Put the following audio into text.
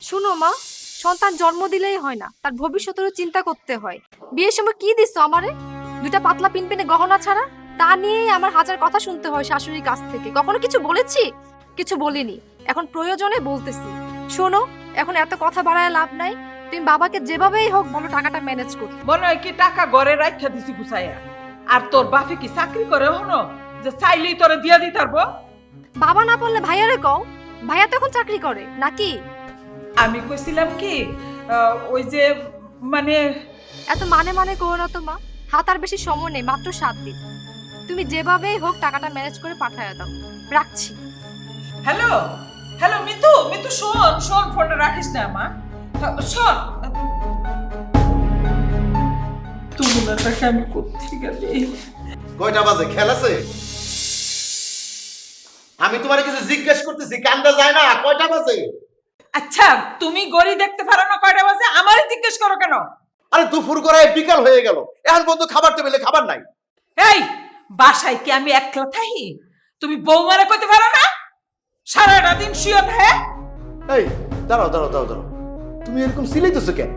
শুনো মা, সন্তান জন্ম দিলেই হয় না, তার ভবিষ্যতেরও চিন্তা করতে হয়। বিয়ের সময় কি দিছো আমারে? দুইটা পাতলা পিনপিনে গহনা ছাড়া? তা নিয়েই আমার হাজার কথা শুনতে হয় শাশুড়ির কাছ থেকে। কখনো কিছু বলেছি? কিছু বলিনি, এখন প্রয়োজনে বলতেছি। শোনো, এখন এত কথা বাড়ায় লাভ নাই। তুমি বাবাকে যেভাবেই হোক বলো টাকাটা ম্যানেজ করতে। মনে হয় কি টাকা ঘরে রাখা দিছি গুছাইয়া? আর তোর বাপে কি চাকরি করে হনো যে চাইলেই তোরে দিয়া দিতে পারবো? বাবা না বললে ভাইয়ারে কও। ভাইয়া তো এখন চাকরি করে নাকি? আমি কইছিলাম কি ওই যে মানে এত মানে মানে করো না তো মা। হাত আর বেশি সময় নেই, মাত্র 7 দিন। তুমি যেভাবেই হোক টাকাটা ম্যানেজ করে পাঠায় দাও। রাখছি। হ্যালো হ্যালো মিতু মিতু শোন শোন, ফোনটা রাখিস না মা। শোন, তুলনাটাকে আমি করতে গেলে কয়টা বাজে? খেল আছে? আমি তোমার কিছু জিজ্ঞেস করতেছি, কান্দা যায় না? কয়টা বাজে? আচ্ছা তুমি গড়ি দেখতে পারো না কয়টা বাজে? আমারে জিজ্ঞেস করো কেন? আরে দুপুর করে বিকাল হয়ে গেল, এখন পর্যন্ত খাবার টেবিলে খাবার নাই। এই বাসায় কি আমি একলা থাকি? তুমি বৌমারে কইতে পারো না সারাটা দিন শুয়ে থাকে? এই দাঁড়াও দাঁড়াও দাঁড়াও দাঁড়াও, তুমি এরকম সিলাইতেছো কেন?